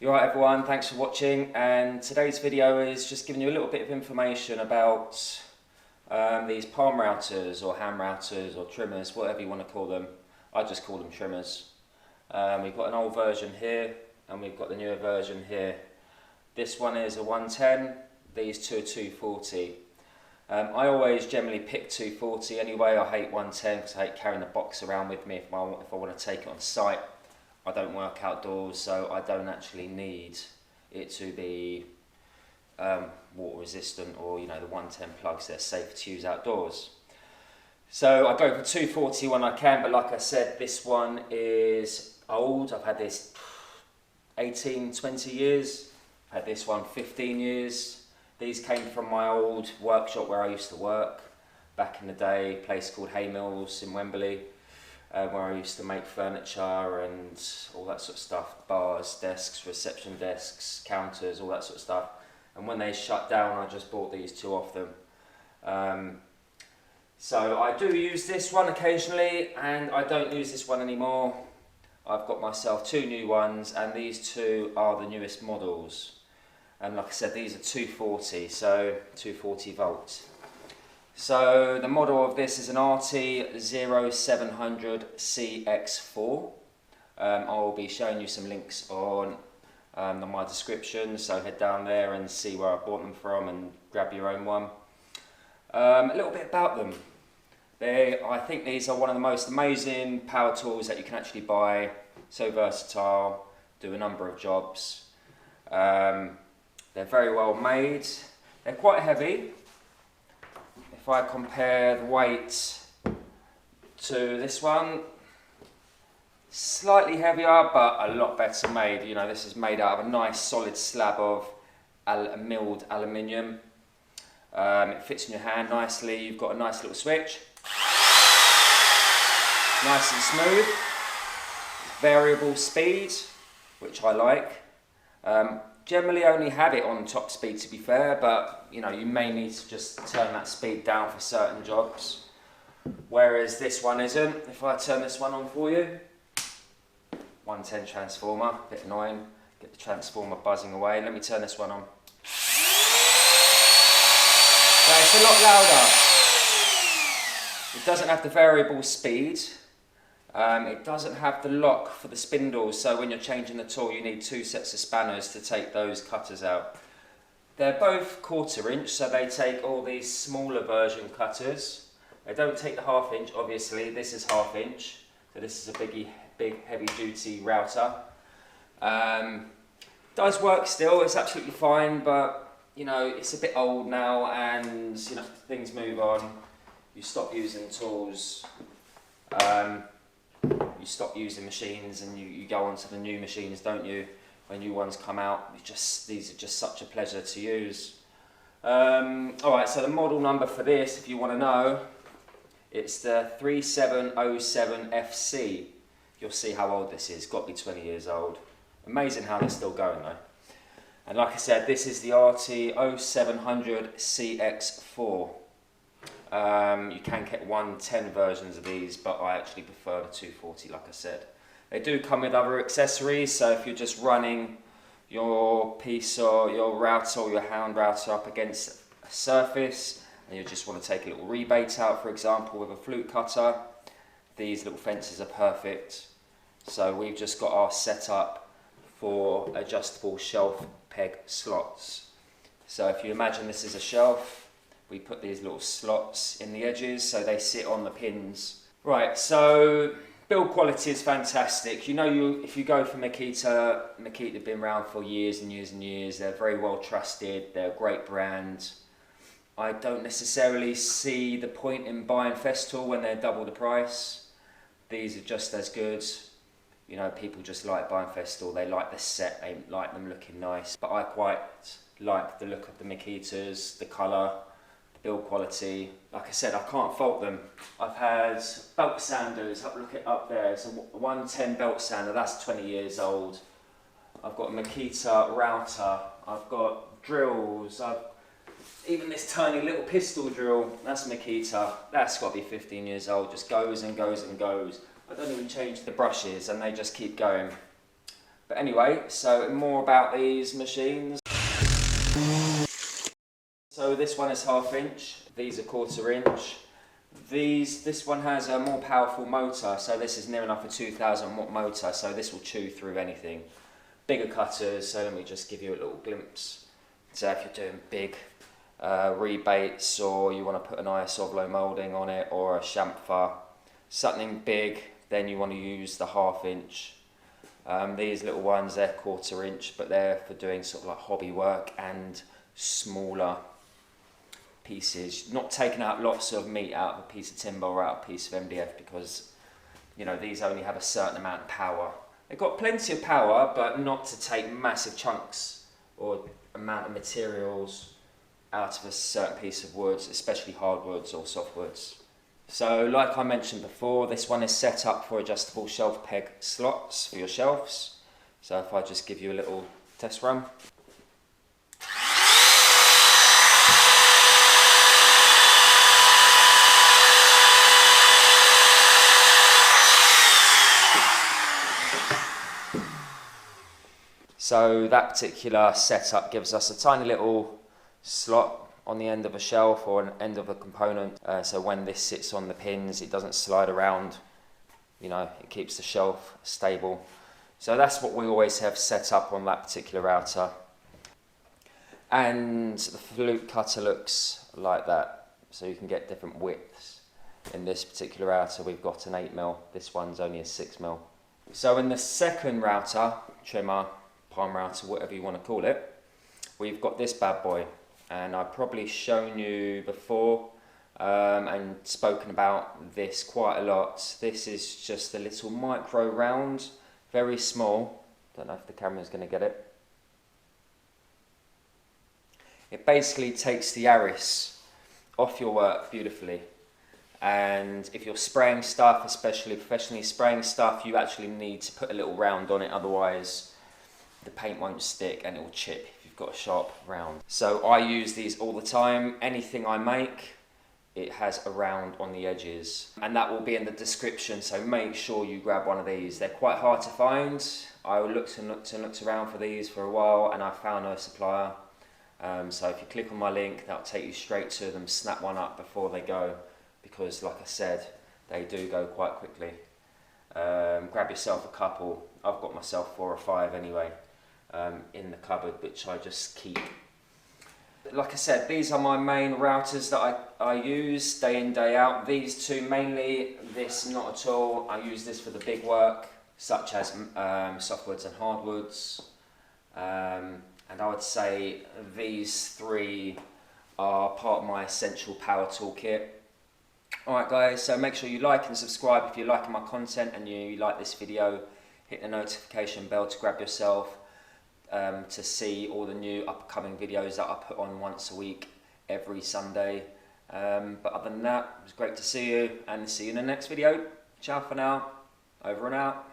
You're right everyone, thanks for watching, and today's video is just giving you a little bit of information about these palm routers or hand routers or trimmers, whatever you want to call them. I just call them trimmers. We've got an old version here and we've got the newer version here. This one is a 110, these two are 240. I always generally pick 240 anyway. I hate 110 because I hate carrying the box around with me if I want to take it on site. I don't work outdoors, so I don't actually need it to be water resistant, or the 110 plugs, they're safe to use outdoors. So I go for 240 when I can, but like I said, this one is old. I've had this 18, 20 years. I've had this one 15 years. These came from my old workshop where I used to work back in the day, a place called Hay Mills in Wembley. Where I used to make furniture and all that sort of stuff, bars, desks, reception desks, counters, all that sort of stuff. And when they shut down, I just bought these two off them. So I do use this one occasionally, and I don't use this one anymore. I've got myself two new ones, and these two are the newest models. And like I said, these are 240, so 240 volts. So the model of this is an RT0700CX4. I will be showing you some links on my description, so head down there and see where I bought them from and grab your own one. A little bit about them. I think these are one of the most amazing power tools that you can actually buy. So versatile, do a number of jobs. They're very well made. They're quite heavy. If I compare the weight to this one, slightly heavier but a lot better made. This is made out of a nice solid slab of milled aluminium. It fits in your hand nicely. You've got a nice little switch, nice and smooth, variable speed, which I like. Generally only have it on top speed, to be fair, but you may need to just turn that speed down for certain jobs, whereas this one isn't. If I turn this one on for you, 110 transformer, a bit annoying, get the transformer buzzing away. Let me turn this one on. So it's a lot louder. It doesn't have the variable speed. It doesn't have the lock for the spindles, so when you're changing the tool you need two sets of spanners to take those cutters out. They're both 1/4 inch, so they take all these smaller version cutters. They don't take the 1/2 inch, obviously. This is 1/2 inch, so this is a big heavy duty router. Does work still, it's absolutely fine, but it's a bit old now, and things move on. You stop using tools. You stop using machines and you go on to the new machines, don't you? When new ones come out, these are just such a pleasure to use. Alright, so the model number for this, if you want to know, it's the 3707FC. You'll see how old this is, got to be 20 years old. Amazing how they're still going though. And like I said, this is the RT0700CX4. You can get 110 versions of these, but I actually prefer the 240, like I said. They do come with other accessories, so if you're just running your piece or your router or your hand router up against a surface and you just want to take a little rebate out, for example, with a flute cutter, these little fences are perfect. So we've just got our setup for adjustable shelf peg slots. So if you imagine this is a shelf, we put these little slots in the edges so they sit on the pins. Right, so build quality is fantastic. If you go for Makita have been around for years and years and years. They're very well trusted, they're a great brand. I don't necessarily see the point in buying Festool when they're double the price. These are just as good. People just like buying Festool, they like the set, they like them looking nice. But I quite like the look of the Makitas, the colour, build quality. Like I said, I can't fault them. I've had belt sanders, look it up there, it's a 110 belt sander, that's 20 years old. I've got a Makita router, I've got drills, even this tiny little pistol drill, that's Makita, that's got to be 15 years old, just goes and goes and goes. I don't even change the brushes and they just keep going. But anyway, so more about these machines. So this one is 1/2 inch, these are 1/4 inch. This one has a more powerful motor, so this is near enough a 2000 watt motor, so this will chew through anything. Bigger cutters, so let me just give you a little glimpse. So if you're doing big rebates, or you want to put an isovlo moulding on it, or a chamfer, something big, then you want to use the 1/2 inch. These little ones, they're 1/4 inch, but they're for doing sort of like hobby work and smaller pieces, not taking out lots of meat out of a piece of timber or out of a piece of MDF, because you know these only have a certain amount of power. They've got plenty of power, but not to take massive chunks or amount of materials out of a certain piece of wood, especially hardwoods or softwoods. So like I mentioned before, this one is set up for adjustable shelf peg slots for your shelves. So if I just give you a little test run. So that particular setup gives us a tiny little slot on the end of a shelf or an end of a component. So when this sits on the pins, it doesn't slide around. You know, it keeps the shelf stable. So that's what we always have set up on that particular router. And the flute cutter looks like that. So you can get different widths. In this particular router, we've got an 8mm. This one's only a 6mm. So in the second router, trimmer, palm router, whatever you want to call it, we've got this bad boy, and I've probably shown you before and spoken about this quite a lot. This is just a little micro round, very small. Don't know if the camera's going to get it. It basically takes the Aris off your work beautifully, and if you're spraying stuff, especially professionally spraying stuff, you actually need to put a little round on it, otherwise the paint won't stick and it will chip if you've got a sharp round. So I use these all the time. Anything I make, it has a round on the edges, and that will be in the description, so make sure you grab one of these. They're quite hard to find. I looked and looked and looked around for these for a while, and I found a supplier. So if you click on my link, that'll take you straight to them. Snap one up before they go, because like I said, they do go quite quickly. Grab yourself a couple. I've got myself 4 or 5 anyway in the cupboard, which I just keep. Like I said, these are my main routers that I use day in, day out. These two mainly, this not at all. I use this for the big work, such as softwoods and hardwoods. And I would say these 3 are part of my essential power toolkit. Alright guys, so make sure you like and subscribe if you're liking my content and you like this video. Hit the notification bell to grab yourself to see all the new upcoming videos that I put on once a week, every Sunday. But other than that, it was great to see you, and see you in the next video. Ciao for now, over and out.